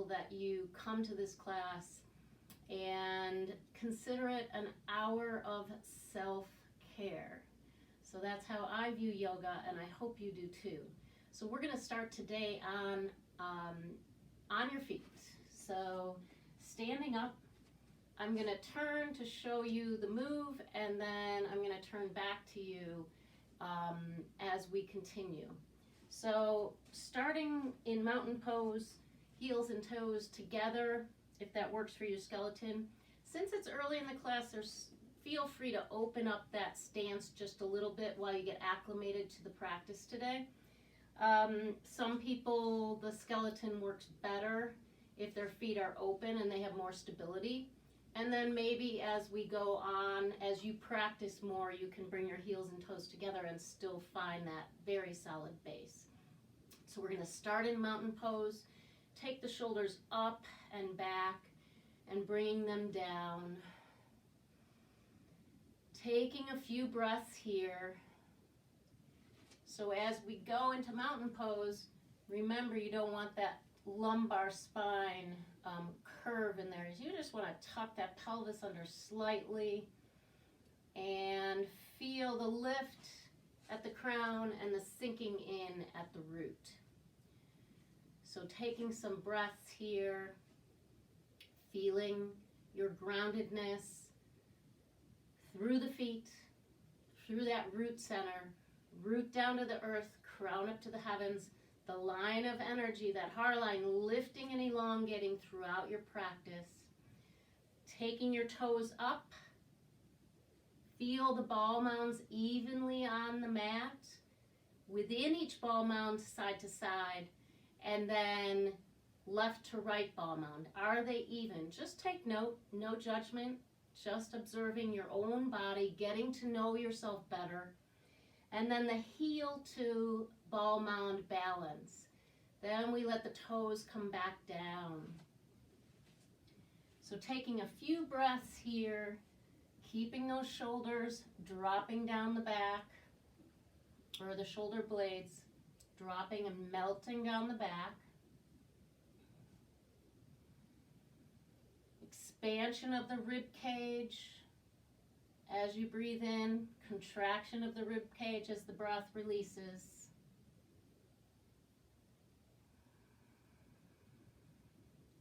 that you come to this class and consider it an hour of self-care. So that's how I view yoga, and I hope you do too. So we're going to start today on your feet. So standing up, I'm going to turn to show you the move, and then I'm going to turn back to you as we continue. So starting in mountain pose, heels and toes together, if that works for your skeleton. Since it's early in the class, feel free to open up that stance just a little bit while you get acclimated to the practice today. Some people, the skeleton works better if their feet are open and they have more stability. And then maybe as we go on, as you practice more, you can bring your heels and toes together and still find that very solid base. So we're going to start in mountain pose. Take the shoulders up and back and bringing them down. Taking a few breaths here. So as we go into mountain pose, remember you don't want that lumbar spine curve in there. You just want to tuck that pelvis under slightly and feel the lift at the crown and the sinking in at the root. So taking some breaths here, feeling your groundedness through the feet, through that root center, root down to the earth, crown up to the heavens, the line of energy, that heart line lifting and elongating throughout your practice. Taking your toes up, feel the ball mounds evenly on the mat, within each ball mound side to side, and then left to right ball mound. Are they even? Just take note, no judgment, just observing your own body, getting to know yourself better. And then the heel to ball mound balance. Then we let the toes come back down. So taking a few breaths here, keeping those shoulders dropping down the back, or the shoulder blades dropping and melting down the back. Expansion of the rib cage as you breathe in, contraction of the rib cage as the breath releases.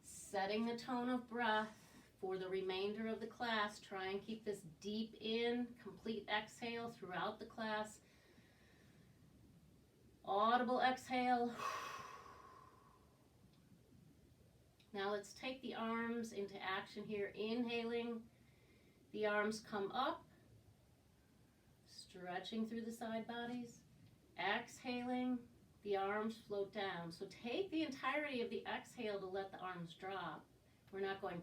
Setting the tone of breath for the remainder of the class. Try and keep this deep in, complete exhale throughout the class. Audible exhale. Now let's take the arms into action here. Inhaling, the arms come up, stretching through the side bodies. Exhaling, the arms float down. So take the entirety of the exhale to let the arms drop. We're not going,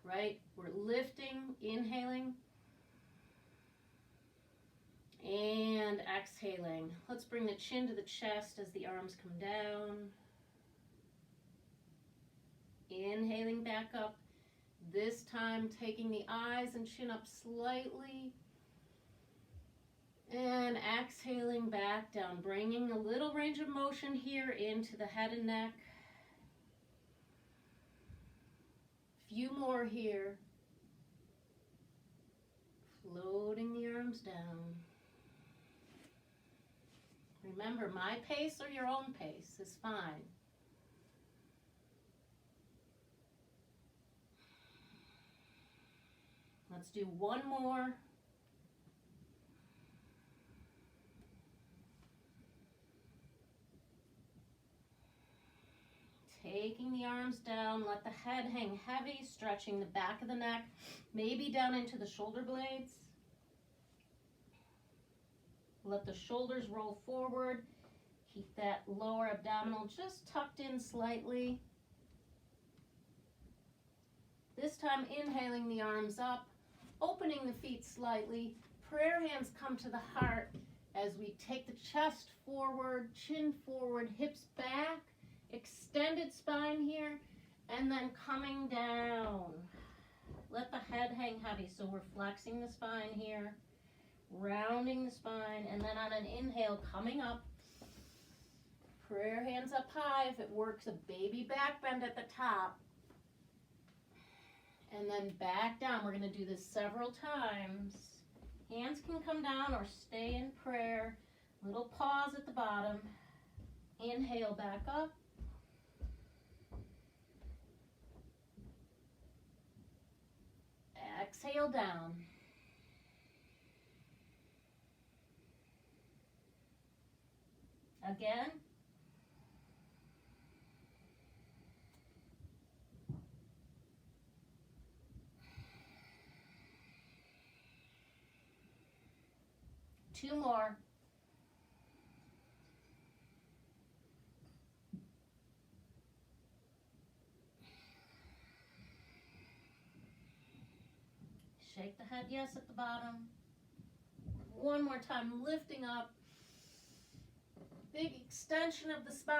right? We're lifting, inhaling, and exhaling. Let's bring the chin to the chest as the arms come down. Inhaling back up. This time taking the eyes and chin up slightly. And exhaling back down, bringing a little range of motion here into the head and neck. Few more here. Floating the arms down. Remember, my pace or your own pace is fine. Let's do one more. Taking the arms down, let the head hang heavy, stretching the back of the neck, maybe down into the shoulder blades. Let the shoulders roll forward. Keep that lower abdominal just tucked in slightly. This time inhaling the arms up, opening the feet slightly. Prayer hands come to the heart as we take the chest forward, chin forward, hips back, extended spine here, and then coming down. Let the head hang heavy, so we're flexing the spine here, rounding the spine, and then on an inhale, coming up, Prayer hands up high. If it works, a baby back bend at the top. And then back down. We're going to do this several times. Hands can come down or stay in prayer. Little pause at the bottom. Inhale back up. Exhale down. Again. Two more. Shake the head yes at the bottom. One more time, lifting up. Big extension of the spine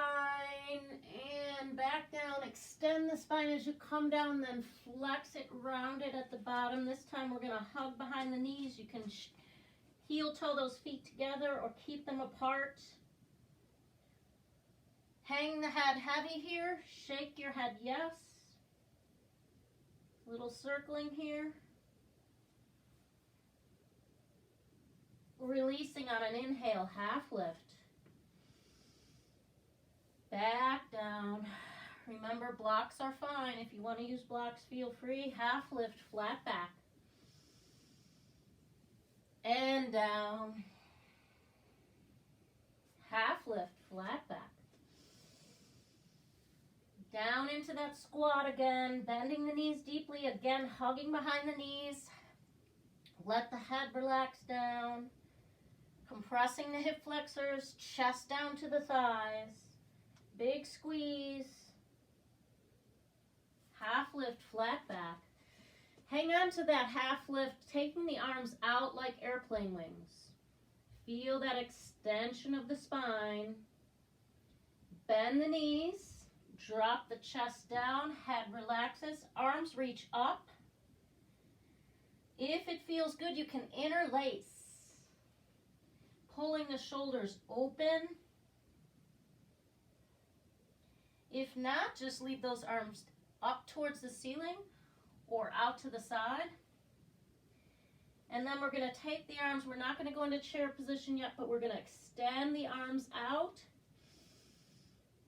and back down. Extend the spine as you come down, then flex it, round it at the bottom. This time we're going to hug behind the knees. You can heel toe those feet together or keep them apart. Hang the head heavy here. Shake your head yes. Little circling here. Releasing on an inhale, half lift. Back down. Remember, blocks are fine. If you want to use blocks, feel free. Half lift, flat back. And down. Half lift, flat back. Down into that squat again. Bending the knees deeply. Again, hugging behind the knees. Let the head relax down. Compressing the hip flexors. Chest down to the thighs. Big squeeze. Half lift, flat back. Hang on to that half lift, taking the arms out like airplane wings. Feel that extension of the spine. Bend the knees. Drop the chest down. Head relaxes. Arms reach up. If it feels good, you can interlace. Pulling the shoulders open. If not, just leave those arms up towards the ceiling or out to the side. And then we're going to take the arms. We're not going to go into chair position yet, but we're going to extend the arms out.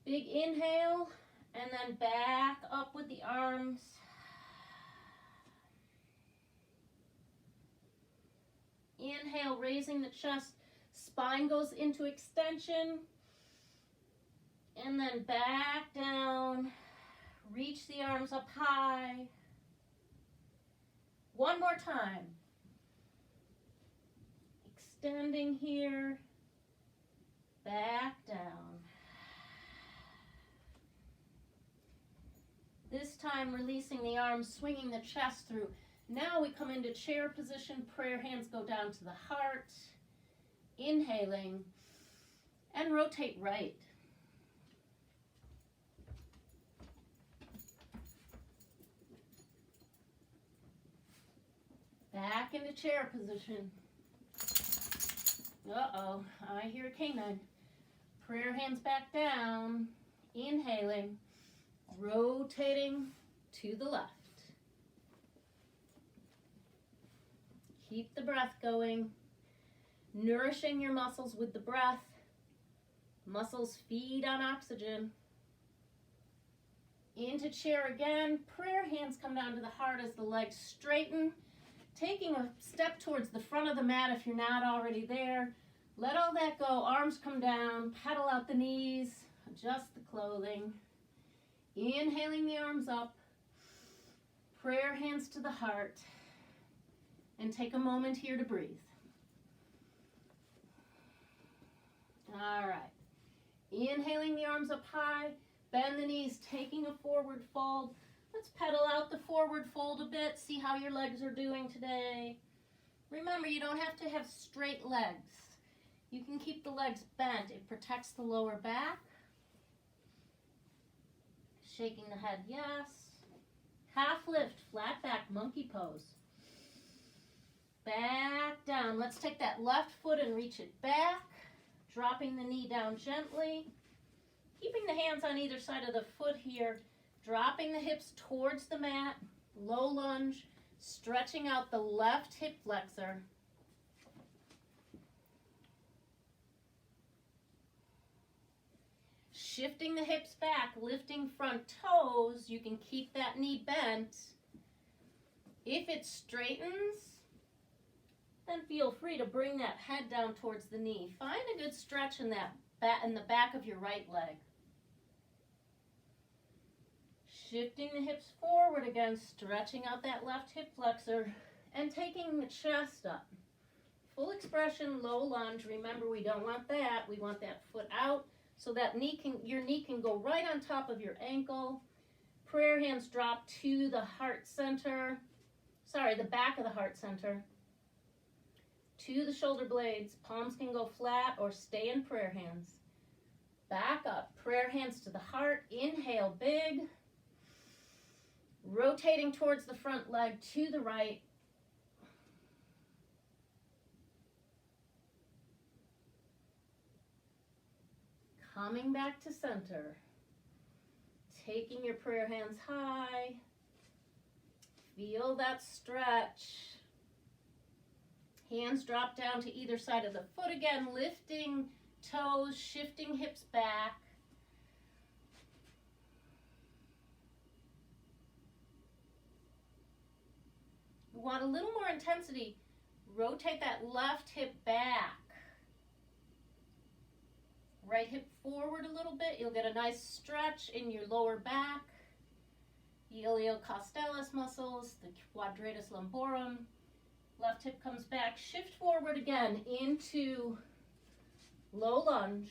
Big inhale, and then back up with the arms. Inhale, raising the chest. Spine goes into extension. And then back down, reach the arms up high. One more time. Extending here, back down. This time releasing the arms, swinging the chest through. Now we come into chair position, prayer hands go down to the heart. Inhaling, and rotate right. Back into chair position. Uh-oh, I hear a canine. Prayer hands back down. Inhaling, rotating to the left. Keep the breath going. Nourishing your muscles with the breath. Muscles feed on oxygen. Into chair again. Prayer hands come down to the heart as the legs straighten. Taking a step towards the front of the mat if you're not already there. Let all that go. Arms come down. Pedal out the knees. Adjust the clothing. Inhaling the arms up. Prayer hands to the heart. And take a moment here to breathe. All right. Inhaling the arms up high. Bend the knees, taking a forward fold. Let's pedal out the forward fold a bit. See how your legs are doing today. Remember, you don't have to have straight legs. You can keep the legs bent. It protects the lower back. Shaking the head, yes. Half lift, flat back, monkey pose. Back down. Let's take that left foot and reach it back. Dropping the knee down gently. Keeping the hands on either side of the foot here, dropping the hips towards the mat, low lunge, stretching out the left hip flexor. Shifting the hips back, lifting front toes. You can keep that knee bent. If it straightens, then feel free to bring that head down towards the knee. Find a good stretch in the back of your right leg. Shifting the hips forward again, stretching out that left hip flexor, and taking the chest up. Full expression, low lunge. Remember, we don't want that. We want that foot out so that your knee can go right on top of your ankle. Prayer hands drop to the heart center. The back of the heart center. To the shoulder blades. Palms can go flat or stay in prayer hands. Back up. Prayer hands to the heart. Inhale big. Rotating towards the front leg to the right. Coming back to center. Taking your prayer hands high. Feel that stretch. Hands drop down to either side of the foot again, lifting toes, shifting hips back. You want a little more intensity. Rotate that left hip back. Right hip forward a little bit. You'll get a nice stretch in your lower back. Iliocostalis muscles, the quadratus lumborum. Left hip comes back. Shift forward again into low lunge.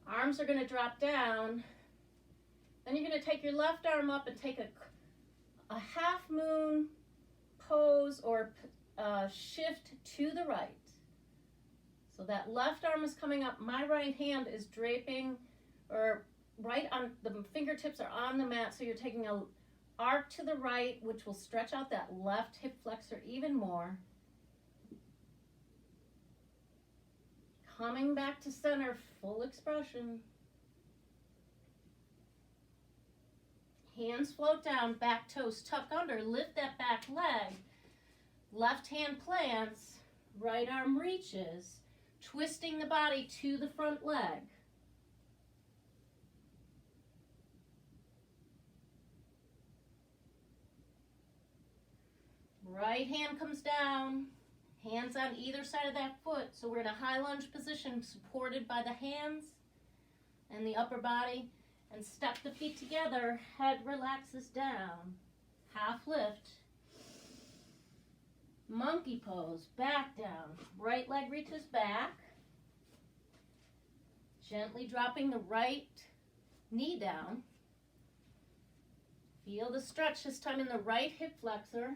Arms are going to drop down. Then you're going to take your left arm up and take a half moon pose or shift to the right. So that left arm is coming up. My right hand is draping, or right on, the fingertips are on the mat, so you're taking a arc to the right, which will stretch out that left hip flexor even more. Coming back to center, full expression. Hands float down, back toes tuck under, lift that back leg. Left hand plants, right arm reaches, twisting the body to the front leg. Right hand comes down, hands on either side of that foot. So we're in a high lunge position, supported by the hands and the upper body. And step the feet together, head relaxes down, half lift. Monkey pose, back down, right leg reaches back. Gently dropping the right knee down. Feel the stretch this time in the right hip flexor.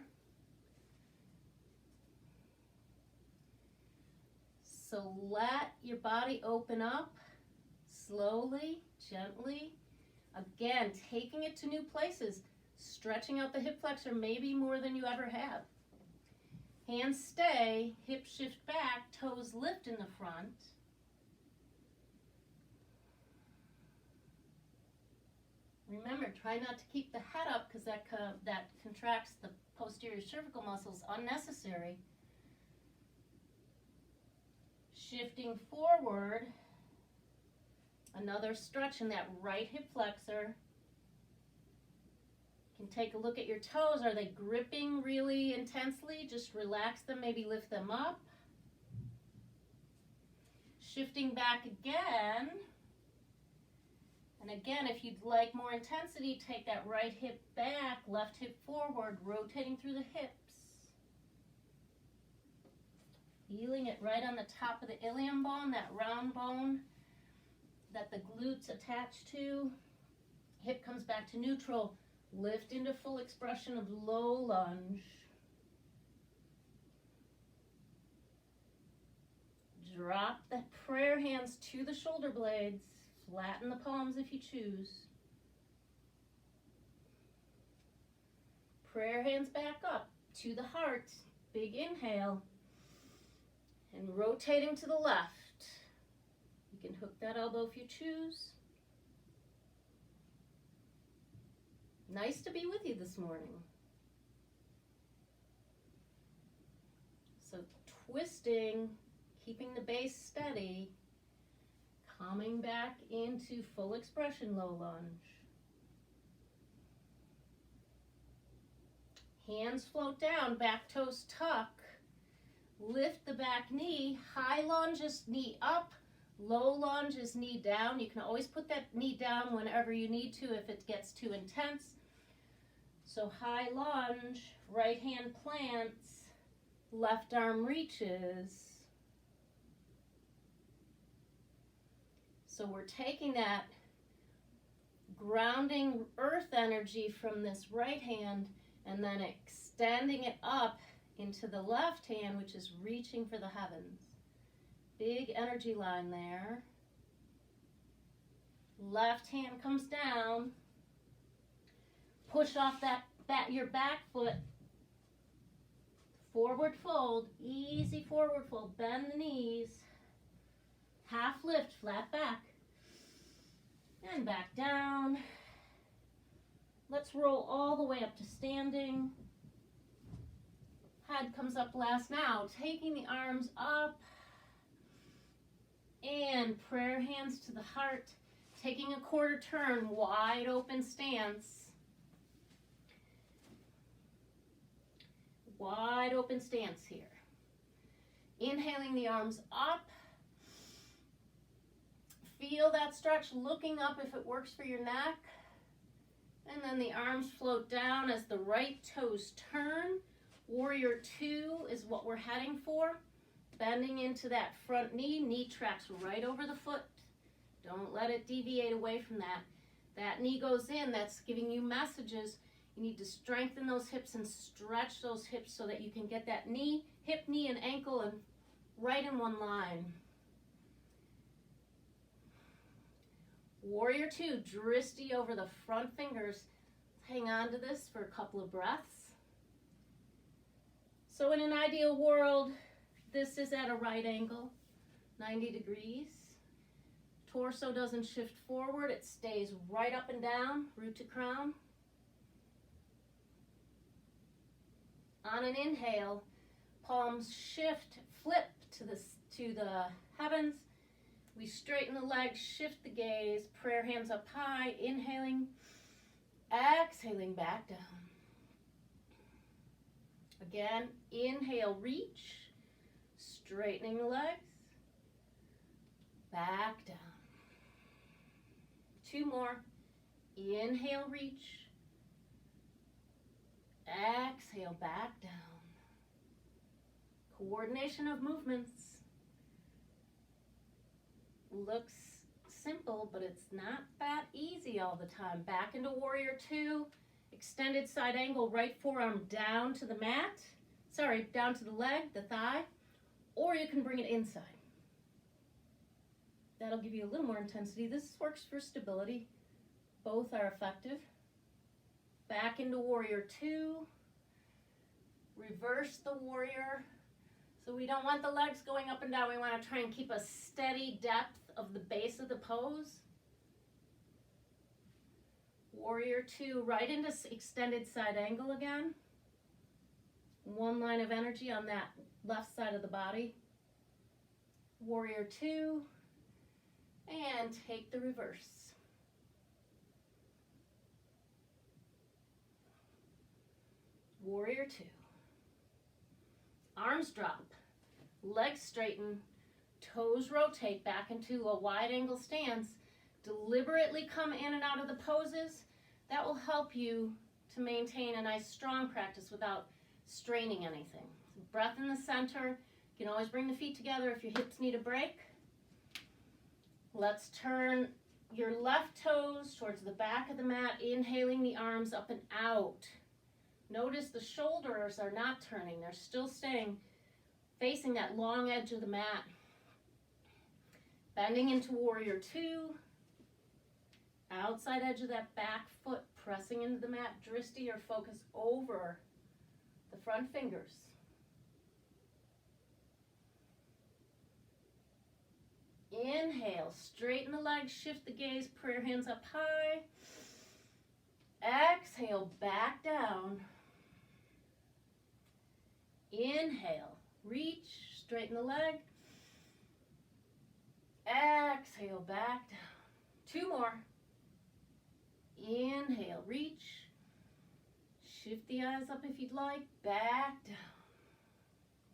So let your body open up slowly, gently. Again, taking it to new places, stretching out the hip flexor maybe more than you ever have. Hands stay, hips shift back, toes lift in the front. Remember, try not to keep the head up because that contracts the posterior cervical muscles unnecessary. Shifting forward, another stretch in that right hip flexor. You can take a look at your toes. Are they gripping really intensely? Just relax them, maybe lift them up. Shifting back again. And again, if you'd like more intensity, take that right hip back, left hip forward, rotating through the hips. Feeling it right on the top of the ilium bone, that round bone that the glutes attach to. Hip comes back to neutral. Lift into full expression of low lunge. Drop the prayer hands to the shoulder blades. Flatten the palms if you choose. Prayer hands back up to the heart. Big inhale. And rotating to the left. You can hook that elbow if you choose. Nice to be with you this morning. So twisting, keeping the base steady, coming back into full expression low lunge. Hands float down, back toes tuck. Lift the back knee, high lunge is knee up, low lunge is knee down. You can always put that knee down whenever you need to if it gets too intense. So high lunge, right hand plants, left arm reaches. So we're taking that grounding earth energy from this right hand and then extending it up into the left hand, which is reaching for the heavens. Big energy line there. Left hand comes down. Push off your back foot. Forward fold, easy forward fold. Bend the knees. Half lift, flat back. And back down. Let's roll all the way up to standing. Head comes up last now. Taking the arms up. And prayer hands to the heart. Taking a quarter turn, wide open stance. Wide open stance here. Inhaling the arms up. Feel that stretch, looking up if it works for your neck. And then the arms float down as the right toes turn. Warrior two is what we're heading for. Bending into that front knee. Knee tracks right over the foot. Don't let it deviate away from that. That knee goes in. That's giving you messages. You need to strengthen those hips and stretch those hips so that you can get that knee, hip, knee, and ankle and right in one line. Warrior two, Drishti over the front fingers. Hang on to this for a couple of breaths. So in an ideal world, this is at a right angle, 90 degrees. Torso doesn't shift forward, it stays right up and down, root to crown. On an inhale, palms shift, flip to the heavens. We straighten the legs, shift the gaze, prayer hands up high, inhaling, exhaling back down. Again, inhale, reach, straightening the legs, back down. Two more. Inhale, reach, exhale, back down. Coordination of movements. Looks simple, but it's not that easy all the time. Back into warrior two, extended side angle, right forearm down to the mat, down to the leg, the thigh, or you can bring it inside. That'll give you a little more intensity. This works for stability. Both are effective. Back into warrior two, reverse the warrior. So we don't want the legs going up and down. We want to try and keep a steady depth of the base of the pose. Warrior two, right into extended side angle again. One line of energy on that left side of the body. Warrior two, and take the reverse. Warrior two. Arms drop, legs straighten, toes rotate back into a wide angle stance. Deliberately come in and out of the poses. That will help you to maintain a nice strong practice without straining anything. Breath in the center. You can always bring the feet together if your hips need a break. Let's turn your left toes towards the back of the mat, inhaling the arms up and out. Notice the shoulders are not turning. They're still staying facing that long edge of the mat. Bending into warrior two. Outside edge of that back foot pressing into the mat. Drishti or focus over the front fingers. Inhale, straighten the legs, shift the gaze, prayer hands up high. Exhale, back down. Inhale, reach, straighten the leg. Exhale, back down. 2 more. Inhale, reach. Shift the eyes up if you'd like, back down.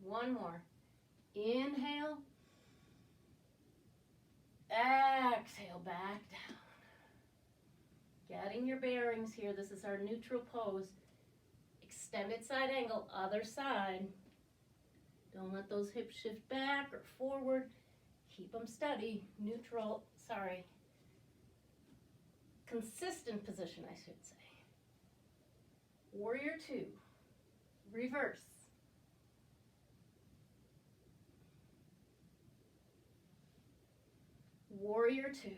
1 more. Inhale. Exhale, back down. Getting your bearings here. This is our neutral pose. Extended side angle, other side. Don't let those hips shift back or forward. Keep them steady. Neutral, sorry. Consistent position, I should say. Warrior 2. Reverse. Warrior 2.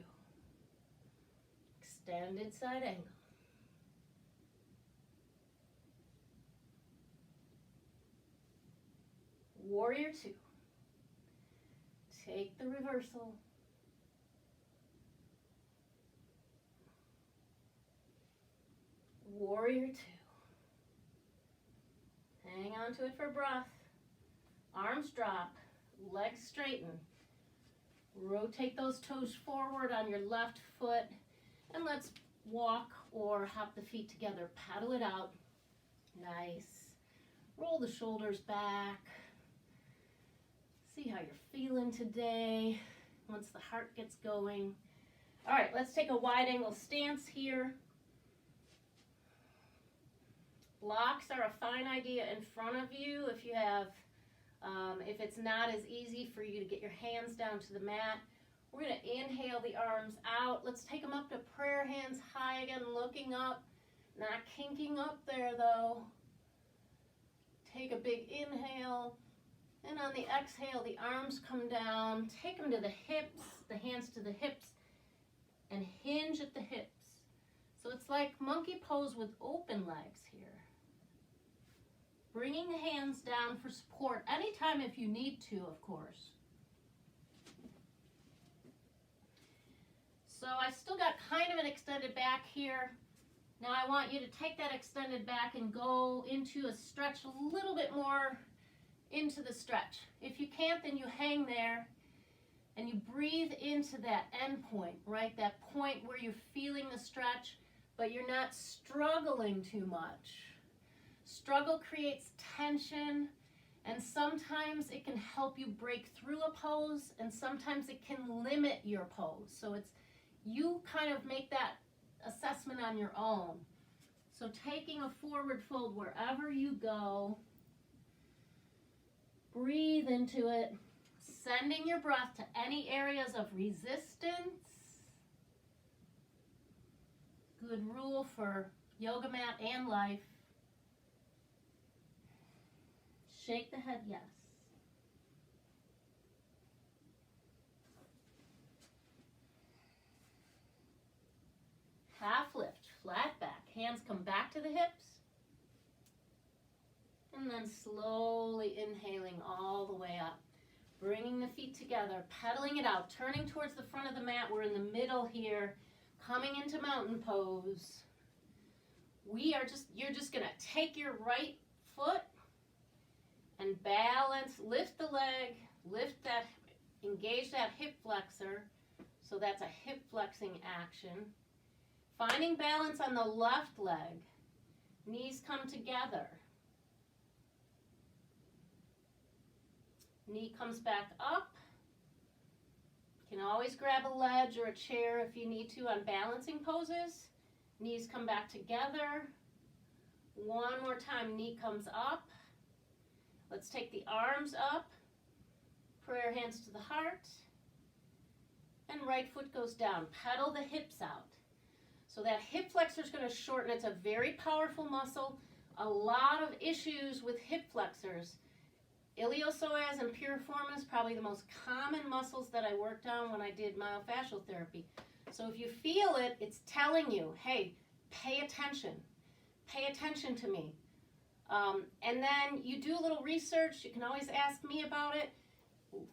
Extended side angle. Warrior 2. Take the reversal. Warrior 2. Hang on to it for breath. Arms drop, legs straighten. Rotate those toes forward on your left foot, and let's walk or hop the feet together. Paddle it out. Nice. Roll the shoulders back. See how you're feeling today once the heart gets going. All right, let's take a wide angle stance here. Blocks are a fine idea in front of you if you have, if it's not as easy for you to get your hands down to the mat. We're going to inhale the arms out. Let's take them up to prayer hands high again, looking up, not kinking up there though. Take a big inhale, and on the exhale, the arms come down. Take them to the hips, the hands to the hips, and hinge at the hips. So it's like monkey pose with open legs here. Bringing the hands down for support anytime if you need to, of course. So I still got kind of an extended back here. Now I want you to take that extended back and go into a stretch a little bit more into the stretch. If you can't, then you hang there and you breathe into that end point, right? That point where you're feeling the stretch, but you're not struggling too much. Struggle creates tension, and sometimes it can help you break through a pose, and sometimes it can limit your pose. So it's, you kind of make that assessment on your own. So taking a forward fold wherever you go, breathe into it, sending your breath to any areas of resistance. Good rule for yoga mat and life. Shake the head, yes. Half lift, flat back. Hands come back to the hips. And then slowly inhaling all the way up. Bringing the feet together, pedaling it out, turning towards the front of the mat. We're in the middle here, coming into mountain pose. You're just gonna take your right foot and balance, lift the leg, lift that, engage that hip flexor. So that's a hip flexing action. Finding balance on the left leg. Knees come together. Knee comes back up. You can always grab a ledge or a chair if you need to on balancing poses. Knees come back together. One more time, knee comes up. Let's take the arms up, prayer hands to the heart, and right foot goes down. Pedal the hips out. So that hip flexor is going to shorten. It's a very powerful muscle. A lot of issues with hip flexors. Iliopsoas and piriformis, probably the most common muscles that I worked on when I did myofascial therapy. So if you feel it, it's telling you, hey, pay attention. Pay attention to me. And then you do a little research. You can always ask me about it.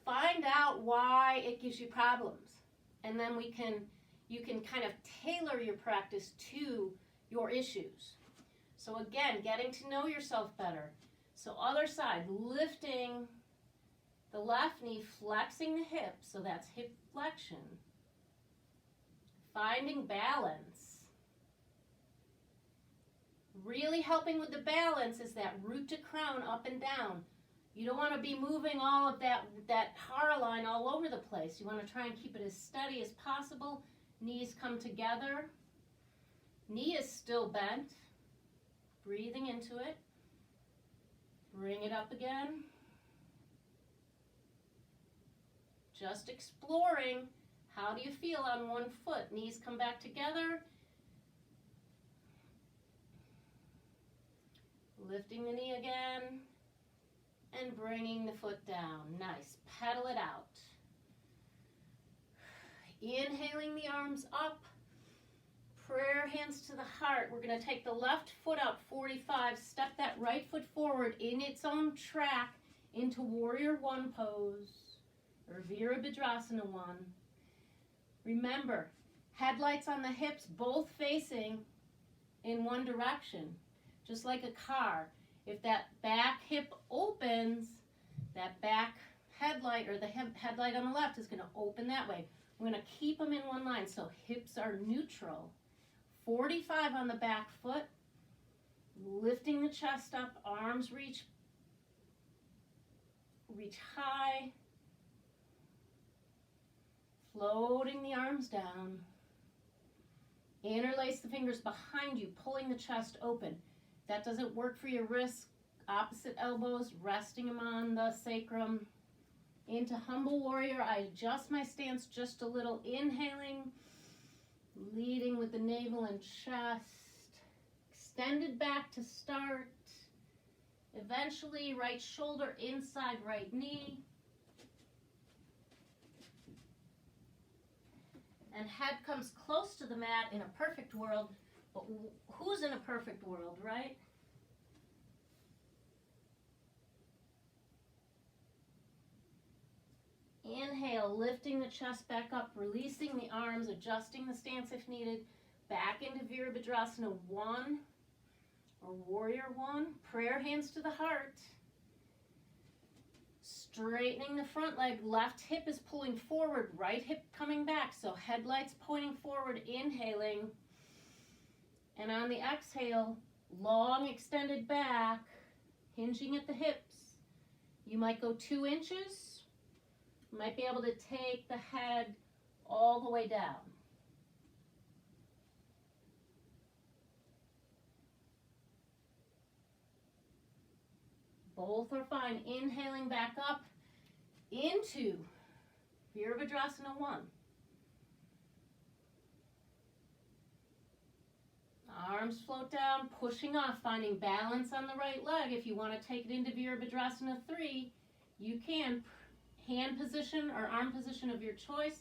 Find out why it gives you problems. And then you can kind of tailor your practice to your issues. So again, getting to know yourself better. So other side, lifting the left knee, flexing the hip, so that's hip flexion. Finding balance. Really helping with the balance is that root to crown, up and down. You don't want to be moving all of that Hara line all over the place. You want to try and keep it as steady as possible. Knees come together. Knee is still bent. Breathing into it. Bring it up again. Just exploring. How do you feel on one foot? Knees come back together. Lifting the knee again. And bringing the foot down. Nice. Pedal it out. Inhaling the arms up. Prayer hands to the heart. We're going to take the left foot up, 45. Step that right foot forward in its own track into Warrior One pose. Or Virabhadrasana 1. Remember, headlights on the hips, both facing in one direction. Just like a car. If that back hip opens, that back headlight or the headlight on the left is going to open that way. We're going to keep them in one line so hips are neutral. 45 on the back foot. Lifting the chest up, arms reach high. Floating the arms down. Interlace the fingers behind you, pulling the chest open. If that doesn't work for your wrists, opposite elbows, resting them on the sacrum. Into Humble Warrior, I adjust my stance just a little, inhaling, leading with the navel and chest. Extended back to start. Eventually, right shoulder inside right knee. And head comes close to the mat in a perfect world. But who's in a perfect world, right? Inhale, lifting the chest back up, releasing the arms, adjusting the stance if needed. Back into Virabhadrasana 1 or Warrior 1. Prayer hands to the heart. Straightening the front leg. Left hip is pulling forward, right hip coming back. So headlights pointing forward, inhaling. And on the exhale, long extended back, hinging at the hips. You might go 2 inches. You might be able to take the head all the way down. Both are fine. Inhaling back up into Virabhadrasana 1. Arms float down, pushing off, finding balance on the right leg. If you want to take it into Virabhadrasana 3, you can. Hand position or arm position of your choice.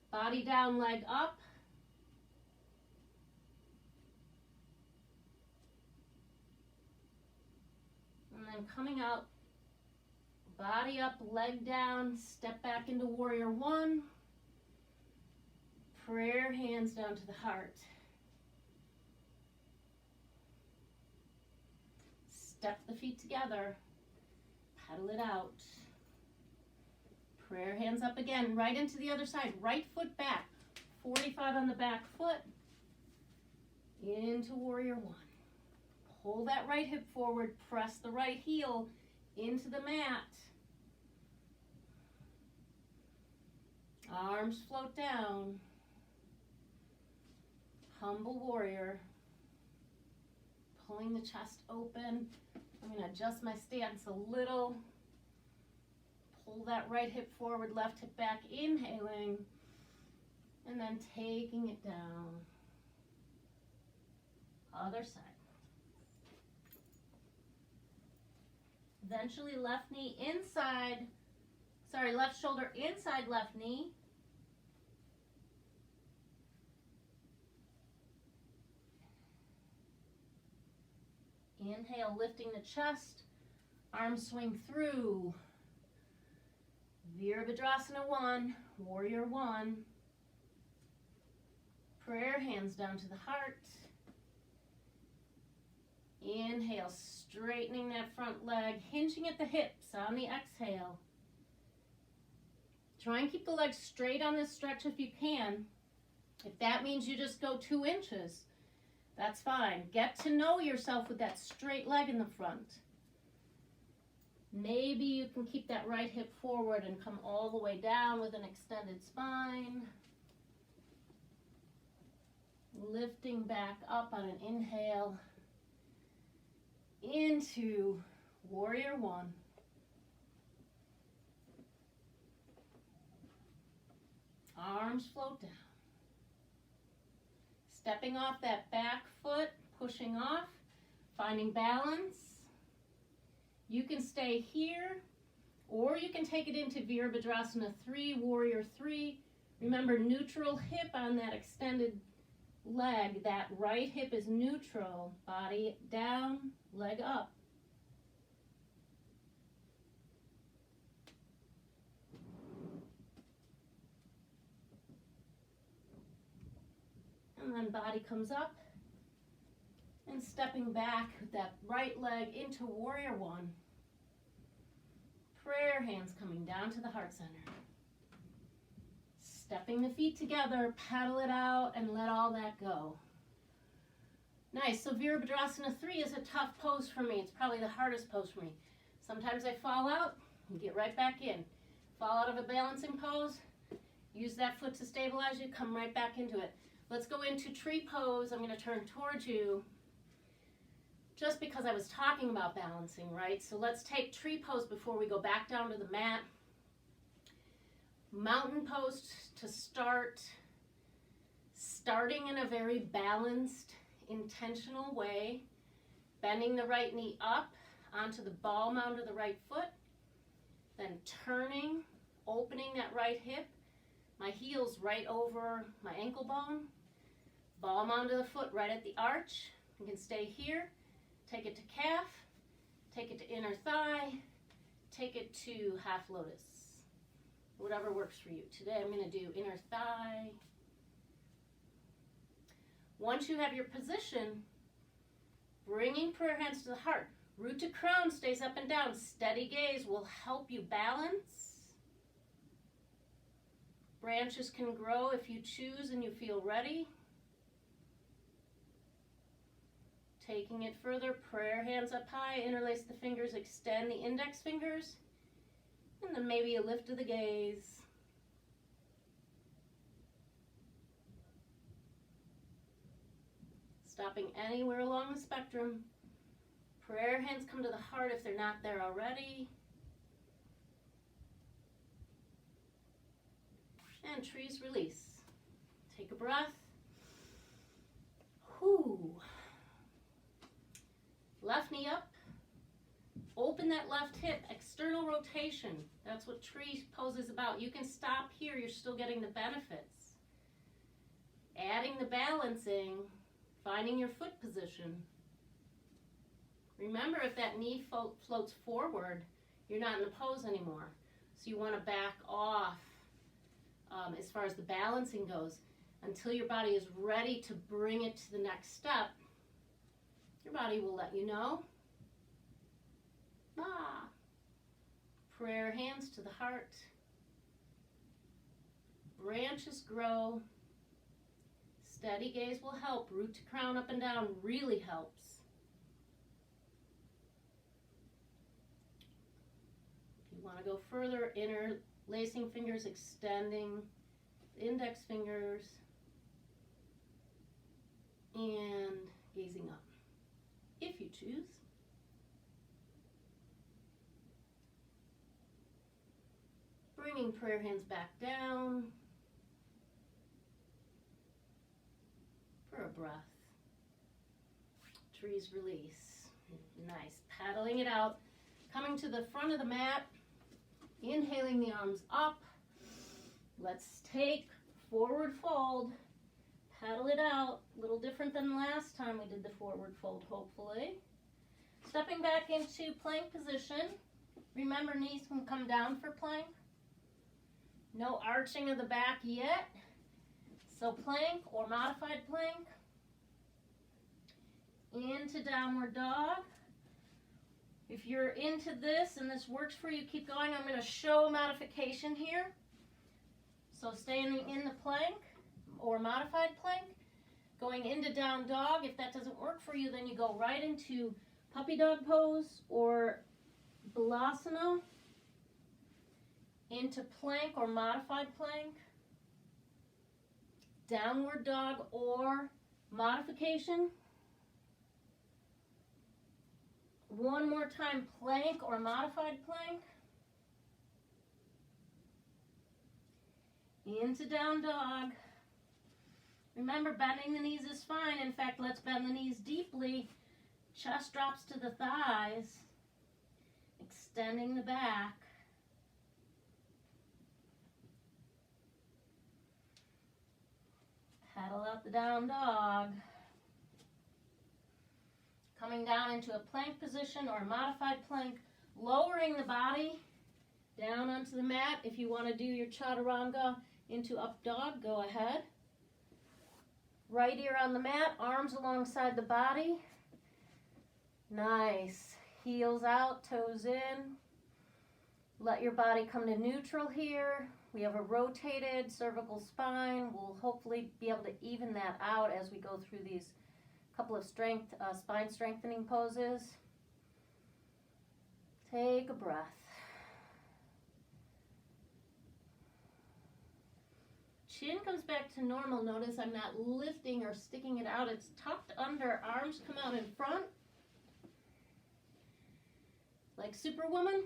Body down, leg up. And then coming out, body up, leg down, step back into Warrior 1. Prayer hands down to the heart. Step the feet together, pedal it out. Prayer hands up again, right into the other side, right foot back, 45 on the back foot, into Warrior 1. Pull that right hip forward, press the right heel into the mat. Arms float down. Humble Warrior. Pulling the chest open. I'm going to adjust my stance a little. Pull that right hip forward, left hip back, inhaling, and then taking it down. Other side. Eventually left knee inside, left shoulder inside left knee. Inhale, lifting the chest, arms swing through. Virabhadrasana 1, Warrior 1. Prayer hands down to the heart. Inhale, straightening that front leg, hinging at the hips on the exhale. Try and keep the legs straight on this stretch if you can. If that means you just go 2 inches, that's fine. Get to know yourself with that straight leg in the front. Maybe you can keep that right hip forward and come all the way down with an extended spine. Lifting back up on an inhale into Warrior 1. Arms float down. Stepping off that back foot, pushing off, finding balance. You can stay here, or you can take it into Virabhadrasana 3, Warrior 3. Remember, neutral hip on that extended leg. That right hip is neutral. Body down, leg up. And then body comes up. And stepping back with that right leg into Warrior 1. Prayer hands coming down to the heart center. Stepping the feet together, paddle it out, and let all that go. Nice. So Virabhadrasana 3 is a tough pose for me. It's probably the hardest pose for me. Sometimes I fall out and get right back in. Fall out of a balancing pose, use that foot to stabilize you, come right back into it. Let's go into tree pose. I'm going to turn towards you. Just because I was talking about balancing, right? So let's take tree pose before we go back down to the mat. Mountain pose to start. Starting in a very balanced, intentional way. Bending the right knee up onto the ball mound of the right foot. Then turning, opening that right hip. My heel's right over my ankle bone. Ball mound of the foot right at the arch. You can stay here. Take it to calf, take it to inner thigh, take it to half lotus. Whatever works for you. Today I'm going to do inner thigh. Once you have your position, bringing prayer hands to the heart. Root to crown stays up and down. Steady gaze will help you balance. Branches can grow if you choose and you feel ready. Taking it further, prayer hands up high, interlace the fingers, extend the index fingers, and then maybe a lift of the gaze. Stopping anywhere along the spectrum. Prayer hands come to the heart if they're not there already. And trees release. Take a breath. Whew. Left knee up, open that left hip, external rotation. That's what tree pose is about. You can stop here, you're still getting the benefits. Adding the balancing, finding your foot position. Remember, if that knee floats forward, you're not in the pose anymore. So you want to back off as far as the balancing goes until your body is ready to bring it to the next step. Your body will let you know. Prayer hands to the heart. Branches grow. Steady gaze will help. Root to crown up and down really helps. If you want to go further, interlacing fingers, extending the index fingers, and gazing up. If you choose. Bringing prayer hands back down for a breath. Trees release. Nice. Paddling it out. Coming to the front of the mat. Inhaling the arms up. Let's take forward fold. Paddle it out. A little different than last time we did the forward fold, hopefully. Stepping back into plank position. Remember, knees can come down for plank. No arching of the back yet. So plank or modified plank. Into downward dog. If you're into this and this works for you, keep going. I'm going to show a modification here. So standing in the plank or modified plank, going into down dog. If that doesn't work for you, then you go right into puppy dog pose or balasana, into plank or modified plank, downward dog or modification. One more time, plank or modified plank. Into down dog. Remember, bending the knees is fine. In fact, let's bend the knees deeply. Chest drops to the thighs. Extending the back. Paddle out the down dog. Coming down into a plank position or modified plank, lowering the body down onto the mat. If you want to do your chaturanga into up dog, go ahead. Right ear on the mat, arms alongside the body. Nice. Heels out, toes in. Let your body come to neutral here. We have a rotated cervical spine. We'll hopefully be able to even that out as we go through these couple of spine strengthening poses. Take a breath. Chin comes back to normal. Notice I'm not lifting or sticking it out. It's tucked under. Arms come out in front. Like Superwoman.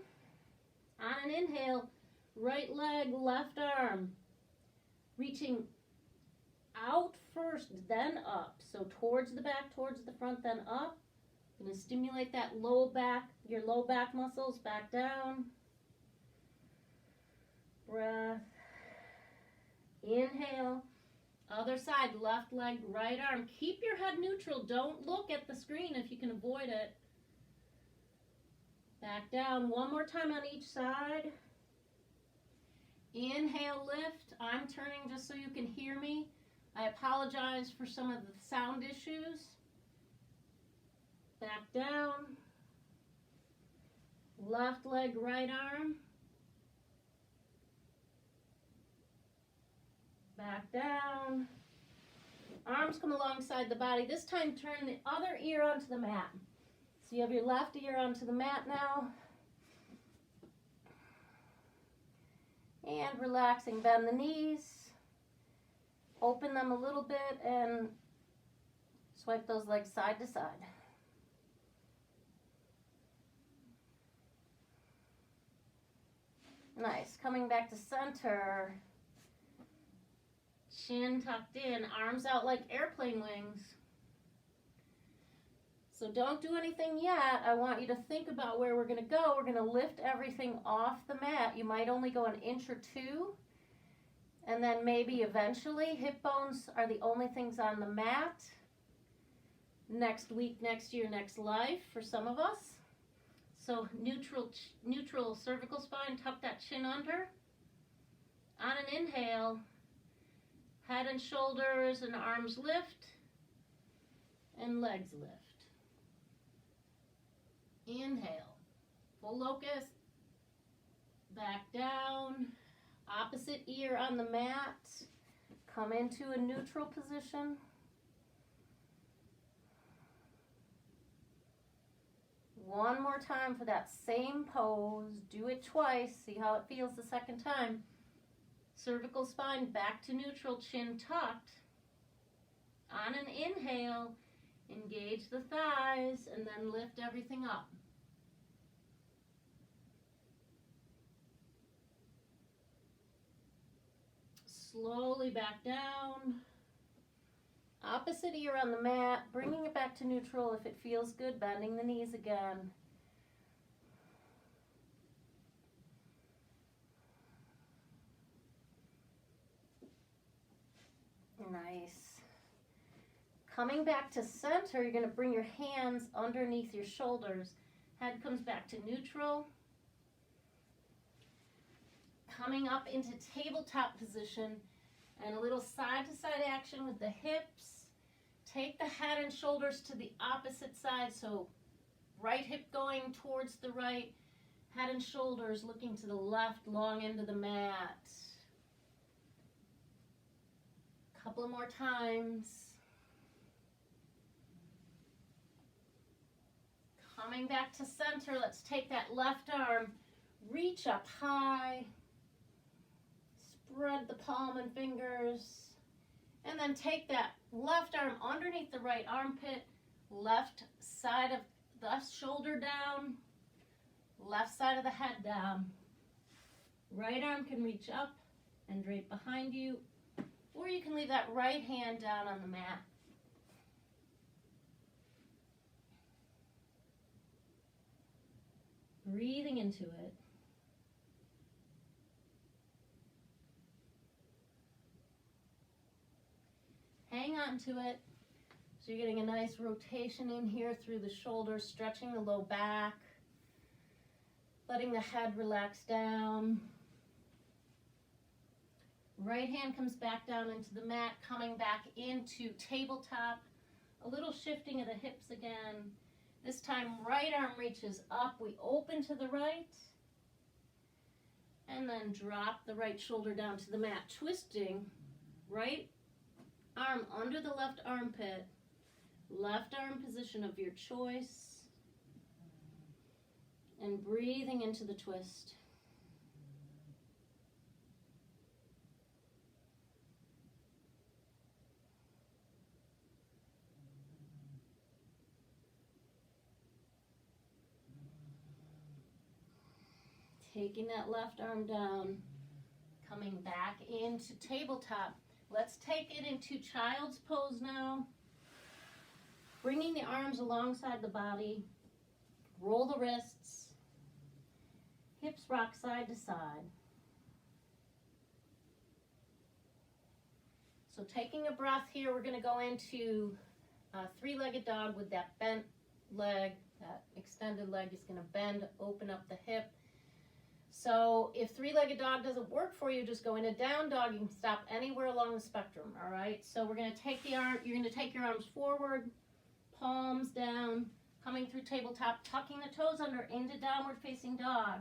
On an inhale, right leg, left arm. Reaching out first, then up. So towards the back, towards the front, then up. Going to stimulate that low back, your low back muscles, back down. Breath. Inhale. Other side, left leg, right arm. Keep your head neutral. Don't look at the screen if you can avoid it. Back down. One more time on each side. Inhale, lift. I'm turning just so you can hear me. I apologize for some of the sound issues. Back down. Left leg, right arm. Back down. Arms come alongside the body. This time turn the other ear onto the mat. So you have your left ear onto the mat now. And relaxing, bend the knees. Open them a little bit and swipe those legs side to side. Nice. Coming back to center. Chin tucked in, arms out like airplane wings. So don't do anything yet. I want you to think about where we're going to go. We're going to lift everything off the mat. You might only go an inch or two. And then maybe eventually hip bones are the only things on the mat. Next week, next year, next life for some of us. So neutral cervical spine, tuck that chin under. On an inhale, head and shoulders and arms lift and legs lift. Inhale, full locust, back down, opposite ear on the mat, come into a neutral position. One more time for that same pose, do it twice, see how it feels the second time. Cervical spine back to neutral, chin tucked. On an inhale, engage the thighs and then lift everything up. Slowly back down. Opposite ear on the mat, bringing it back to neutral if it feels good, bending the knees again. Nice. Coming back to center, you're going to bring your hands underneath your shoulders. Head comes back to neutral. coming up into tabletop position and a little side-to-side action with the hips. Take the head and shoulders to the opposite side, so right hip going towards the right, head and shoulders looking to the left, long into the mat. Couple more times. Coming back to center, let's take that left arm, reach up high, spread the palm and fingers, and then take that left arm underneath the right armpit, left side of the shoulder down, left side of the head down. Right arm can reach up and drape behind you, or you can leave that right hand down on the mat. Breathing into it. Hang on to it. So you're getting a nice rotation in here through the shoulders, stretching the low back, letting the head relax down. Right hand comes back down into the mat, coming back into tabletop. A little shifting of the hips again. This time, right arm reaches up. We open to the right. And then drop the right shoulder down to the mat, twisting right arm under the left armpit. Left arm position of your choice. And breathing into the twist. Taking that left arm down, coming back into tabletop. Let's take it into child's pose now. Bringing the arms alongside the body. Roll the wrists. Hips rock side to side. So taking a breath here, we're going to go into a three-legged dog with that bent leg. That extended leg is going to bend, open up the hip. So if three-legged dog doesn't work for you, just go into down dog. You can stop anywhere along the spectrum, all right? So we're going to take the arm, you're going to take your arms forward, palms down, coming through tabletop, tucking the toes under into downward facing dog.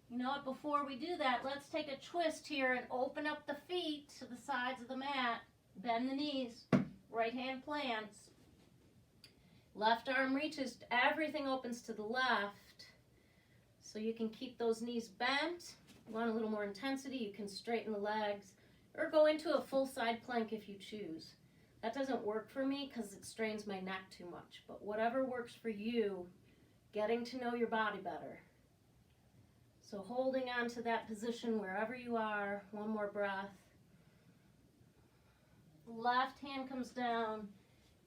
You know what, before we do that, let's take a twist here and open up the feet to the sides of the mat. Bend the knees, right hand plants. Left arm reaches, everything opens to the left. So you can keep those knees bent. You want a little more intensity, you can straighten the legs or go into a full side plank if you choose. That doesn't work for me because it strains my neck too much, but whatever works for you, getting to know your body better. So holding on to that position wherever you are, one more breath. Left hand comes down,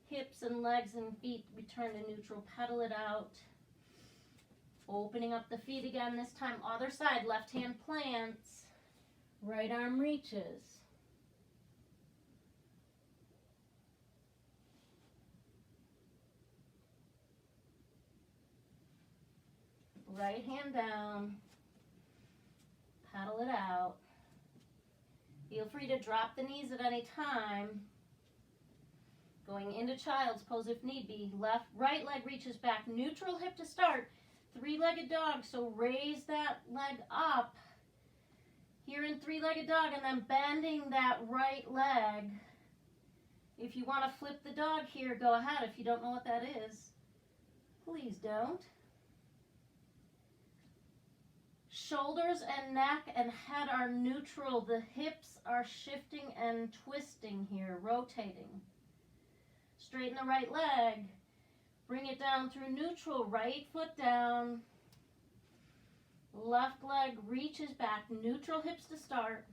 hips and legs and feet return to neutral, pedal it out. Opening up the feet again, this time other side, left hand plants, right arm reaches. Right hand down, paddle it out. Feel free to drop the knees at any time. Going into child's pose if need be. Right leg reaches back, neutral hip to start. Three-legged dog, so raise that leg up here in three-legged dog and then bending that right leg. If you want to flip the dog here, go ahead. If you don't know what that is, please don't. Shoulders and neck and head are neutral. The hips are shifting and twisting here, rotating. Straighten the right leg. Bring it down through neutral, right foot down. Left leg reaches back, neutral hips to start.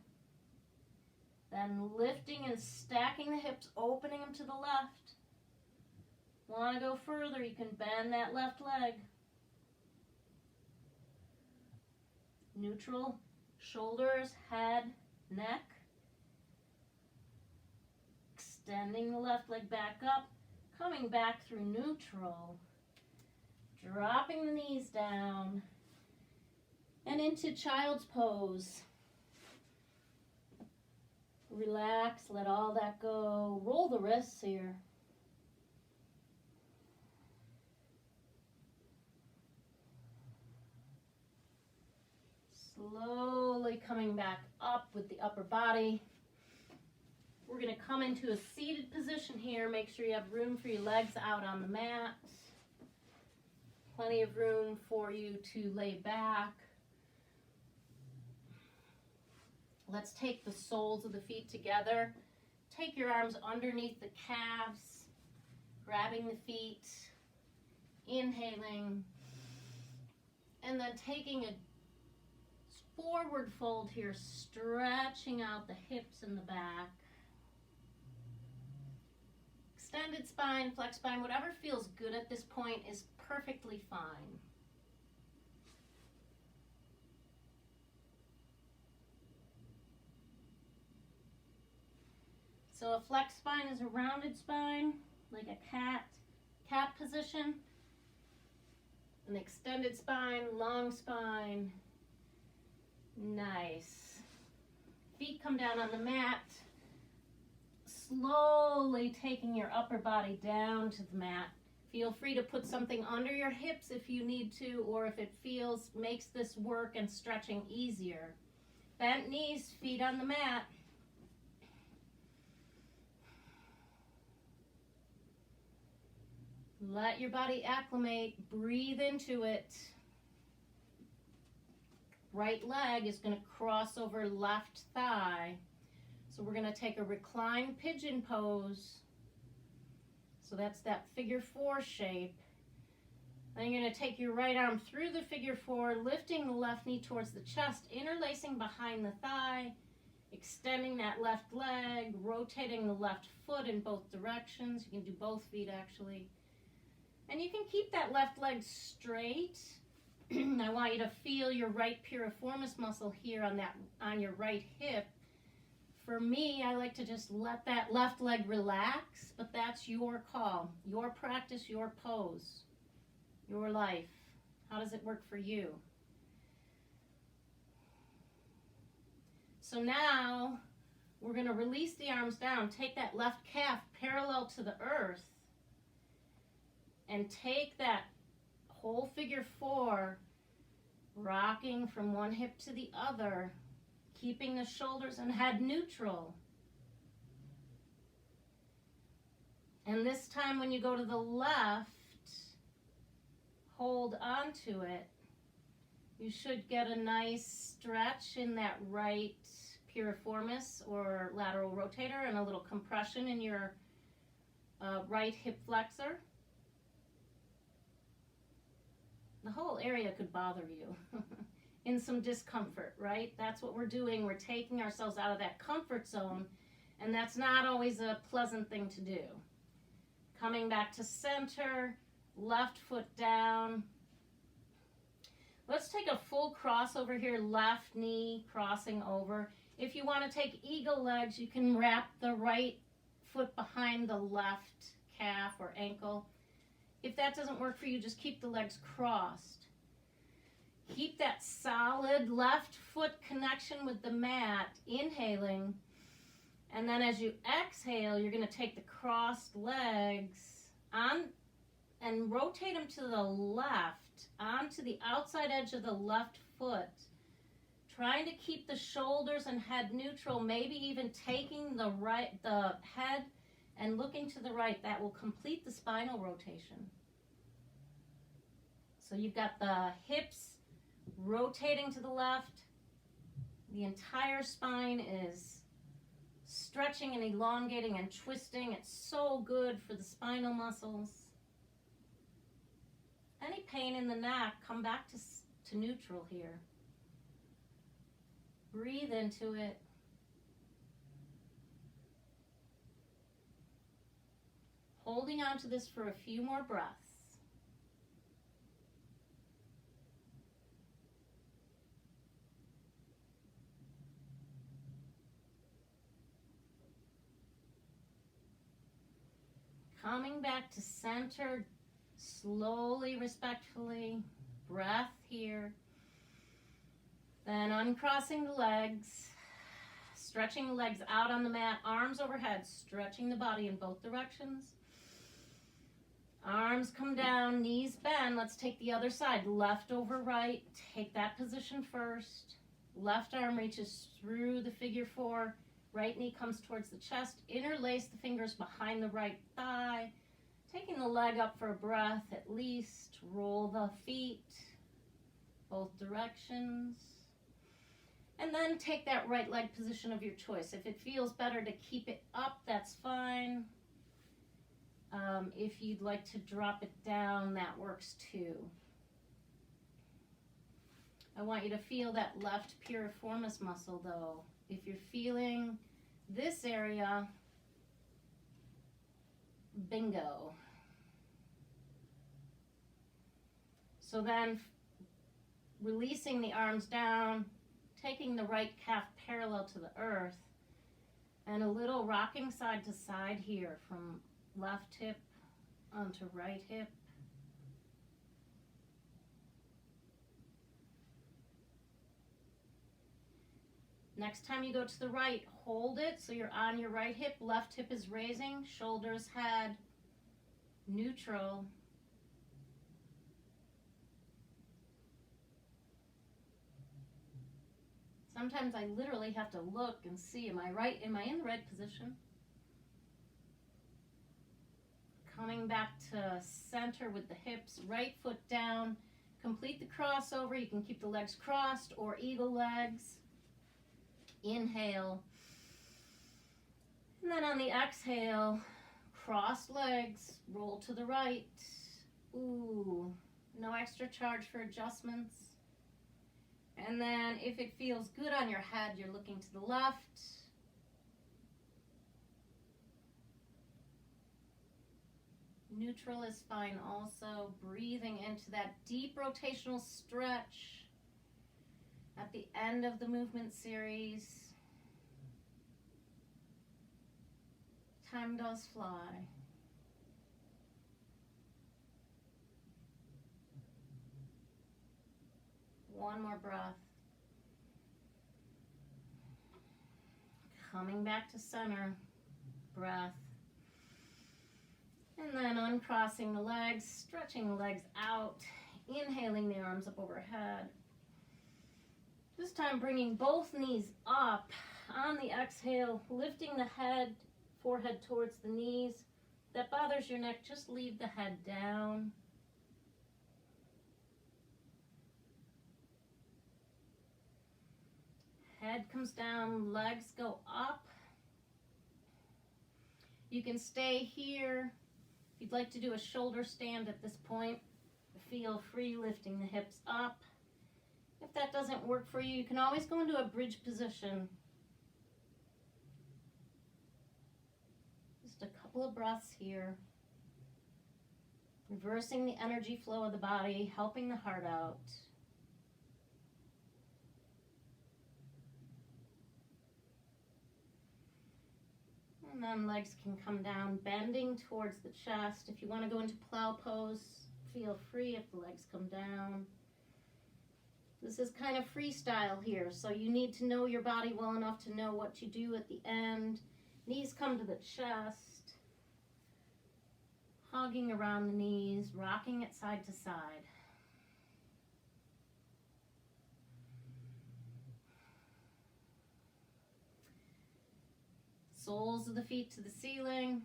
Then lifting and stacking the hips, opening them to the left. Want to go further, you can bend that left leg. Neutral, shoulders, head, neck. Extending the left leg back up. Coming back through neutral, dropping the knees down, And into child's pose. Relax, let all that go. Roll the wrists here. Slowly coming back up with the upper body. We're going to come into a seated position here. Make sure you have room for your legs out on the mat. Plenty of room for you to lay back. Let's take the soles of the feet together. Take your arms underneath the calves, grabbing the feet, inhaling, and then taking a forward fold here, stretching out the hips and the back. Extended spine, flex spine, whatever feels good at this point is perfectly fine. So a flex spine is a rounded spine, like a cat position. An extended spine, long spine. Nice. Feet come down on the mat. Slowly taking your upper body down to the mat. Feel free to put something under your hips if you need to, or if it makes this work and stretching easier. Bent knees, feet on the mat. Let your body acclimate, breathe into it. Right leg is going to cross over left thigh. So we're going to take a reclined pigeon pose. So that's that figure 4 shape. Then you're going to take your right arm through the figure 4, lifting the left knee towards the chest, interlacing behind the thigh, extending that left leg, rotating the left foot in both directions. You can do both feet actually. And you can keep that left leg straight. I want you to feel your right piriformis muscle here on your right hip. For me, I like to just let that left leg relax, but that's your call, your practice, your pose, your life. How does it work for you? So now we're going to release the arms down. Take that left calf parallel to the earth and take that whole figure 4, rocking from one hip to the other, keeping the shoulders and head neutral. And this time when you go to the left, hold on to it. You should get a nice stretch in that right piriformis or lateral rotator and a little compression in your right hip flexor. The whole area could bother you in some discomfort, right? That's what we're doing. We're taking ourselves out of that comfort zone, and that's not always a pleasant thing to do. Coming back to center, left foot down. Let's take a full crossover here, left knee crossing over. If you want to take eagle legs, you can wrap the right foot behind the left calf or ankle. If that doesn't work for you, just keep the legs crossed. Keep that solid left foot connection with the mat, inhaling. And then as you exhale, you're going to take the crossed legs on and rotate them to the left, onto the outside edge of the left foot. Trying to keep the shoulders and head neutral, maybe even taking the head and looking to the right. That will complete the spinal rotation. So you've got the hips rotating to the left. The entire spine is stretching and elongating and twisting. It's so good for the spinal muscles. Any pain in the neck, come back to neutral here. Breathe into it. Holding on to this for a few more breaths. Coming back to center, slowly, respectfully, breath here. Then uncrossing the legs, stretching the legs out on the mat, arms overhead, stretching the body in both directions. Arms come down, knees bend. Let's take the other side, left over right. Take that position first. Left arm reaches through the figure four. Right knee comes towards the chest. Interlace the fingers behind the right thigh. Taking the leg up for a breath at least. Roll the feet, both directions. And then take that right leg position of your choice. If it feels better to keep it up, that's fine. If you'd like to drop it down, that works too. I want you to feel that left piriformis muscle though. If you're feeling this area, bingo. So then releasing the arms down, taking the right calf parallel to the earth, and a little rocking side to side here from left hip onto right hip. Next time you go to the right, hold it so you're on your right hip, left hip is raising, shoulders, head, neutral. Sometimes I literally have to look and see, am I right? Am I in the right position? Coming back to center with the hips, right foot down. Complete the crossover. You can keep the legs crossed or eagle legs. Inhale. And then on the exhale, cross legs, roll to the right. Ooh, no extra charge for adjustments. And then if it feels good on your head, you're looking to the left. Neutral is fine also. Breathing into that deep rotational stretch at the end of the movement series. Time does fly. One more breath. Coming back to center. Breath. And then uncrossing the legs, stretching the legs out, inhaling the arms up overhead. This time bringing both knees up on the exhale, lifting the head, forehead towards the knees. If that bothers your neck, just leave the head down. Head comes down, legs go up. You can stay here. If you'd like to do a shoulder stand at this point, feel free lifting the hips up. If that doesn't work for you, you can always go into a bridge position. Just a couple of breaths here. Reversing the energy flow of the body, helping the heart out. And then legs can come down, bending towards the chest. If you want to go into plow pose, feel free if the legs come down. This is kind of freestyle here, so you need to know your body well enough to know what you do at the end. Knees come to the chest. Hugging around the knees, rocking it side to side. Soles of the feet to the ceiling,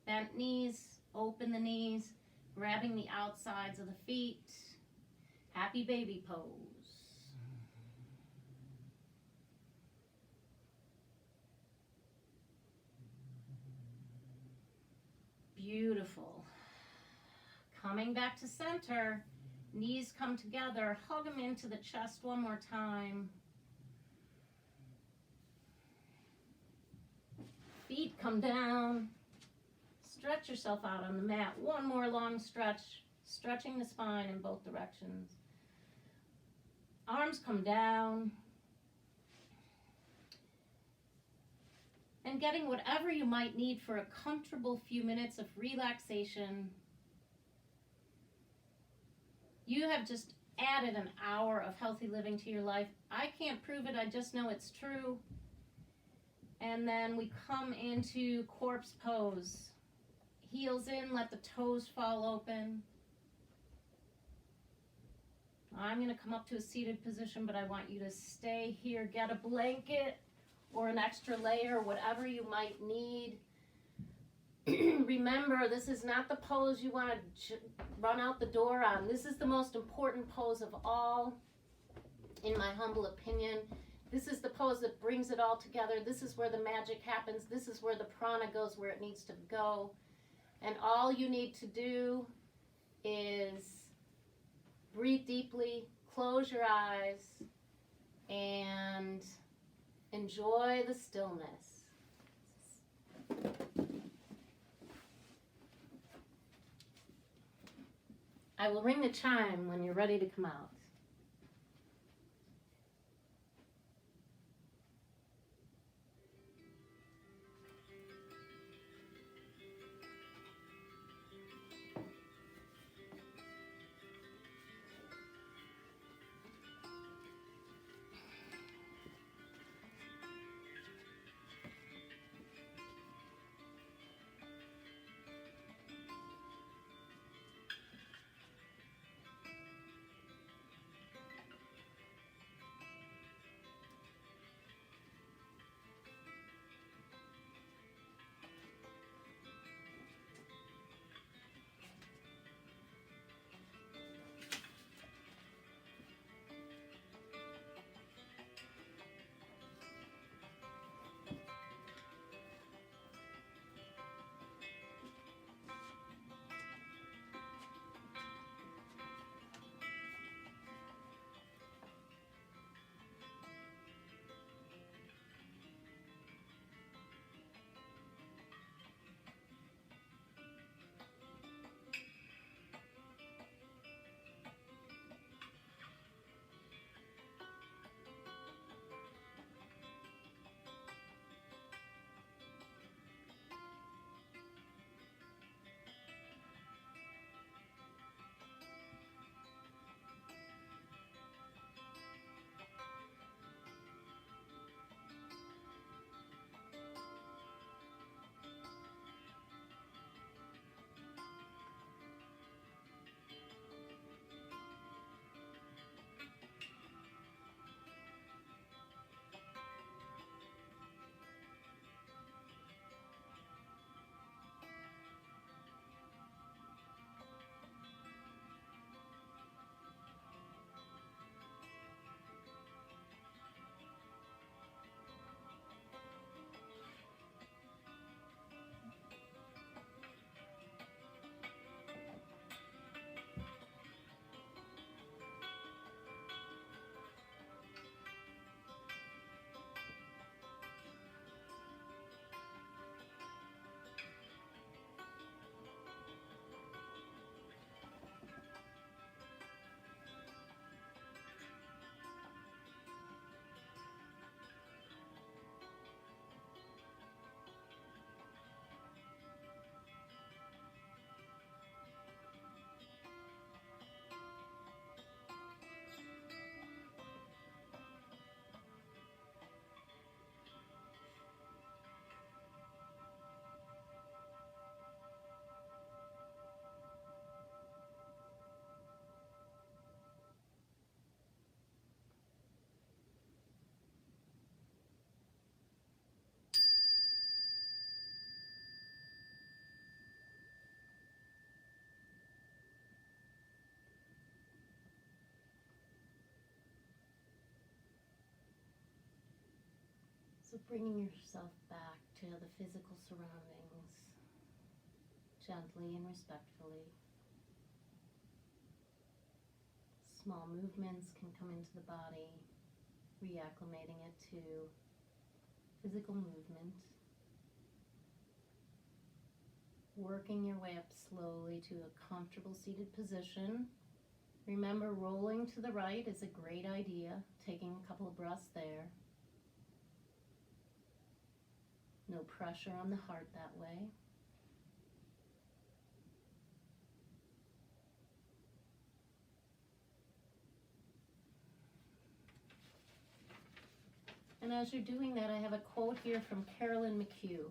bent knees, open the knees, grabbing the outsides of the feet. Happy baby pose. Beautiful. Coming back to center, knees come together, hug them into the chest one more time. Feet come down. Stretch yourself out on the mat. One more long stretch, stretching the spine in both directions. Arms come down. And getting whatever you might need for a comfortable few minutes of relaxation. You have just added an hour of healthy living to your life. I can't prove it, I just know it's true. And then we come into corpse pose. Heels in, let the toes fall open. I'm going to come up to a seated position, but I want you to stay here. Get a blanket or an extra layer, whatever you might need. Remember, this is not the pose you want to run out the door on. This is the most important pose of all, in my humble opinion. This is the pose that brings it all together. This is where the magic happens. This is where the prana goes where it needs to go. And all you need to do is breathe deeply, close your eyes, and enjoy the stillness. I will ring the chime when you're ready to come out. So bringing yourself back to the physical surroundings, gently and respectfully. Small movements can come into the body, reacclimating it to physical movement. Working your way up slowly to a comfortable seated position. Remember, rolling to the right is a great idea, taking a couple of breaths there. No pressure on the heart that way. And as you're doing that, I have a quote here from Carolyn McHugh.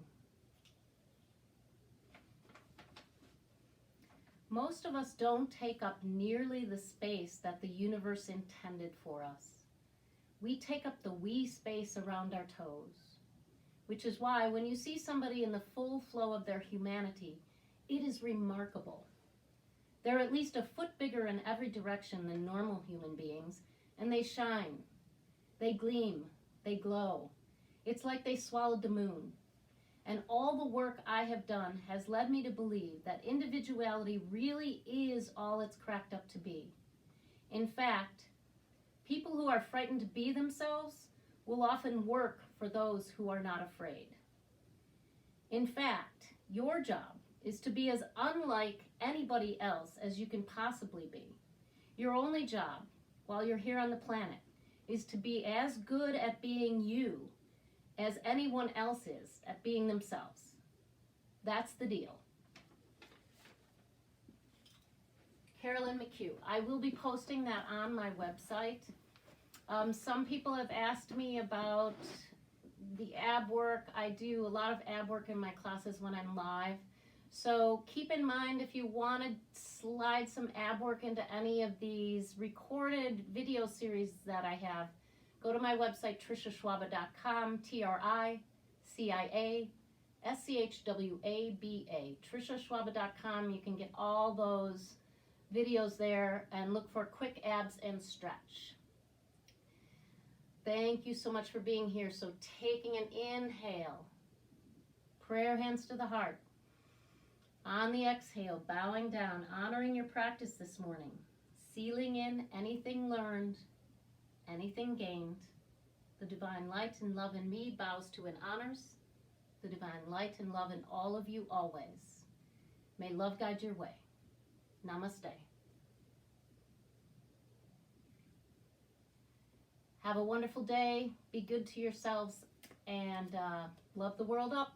Most of us don't take up nearly the space that the universe intended for us. We take up the wee space around our toes, which is why when you see somebody in the full flow of their humanity, it is remarkable. They're at least a foot bigger in every direction than normal human beings, and they shine. They gleam. They glow. It's like they swallowed the moon. And all the work I have done has led me to believe that individuality really is all it's cracked up to be. In fact, people who are frightened to be themselves will often work for those who are not afraid. In fact, your job is to be as unlike anybody else as you can possibly be. Your only job, while you're here on the planet, is to be as good at being you as anyone else is at being themselves. That's the deal. Carolyn McHugh. I will be posting that on my website. Some people have asked me about the ab work. I do a lot of ab work in my classes when I'm live. So keep in mind, if you want to slide some ab work into any of these recorded video series that I have, go to my website, triciaschwaba.com, TRICIASCHWABA, triciaschwaba.com. You can get all those videos there and look for quick abs and stretch. Thank you so much for being here. So taking an inhale, prayer hands to the heart. On the exhale, bowing down, honoring your practice this morning, sealing in anything learned, anything gained. The divine light and love in me bows to and honors the divine light and love in all of you always. May love guide your way. Namaste. Have a wonderful day. Be good to yourselves and love the world up.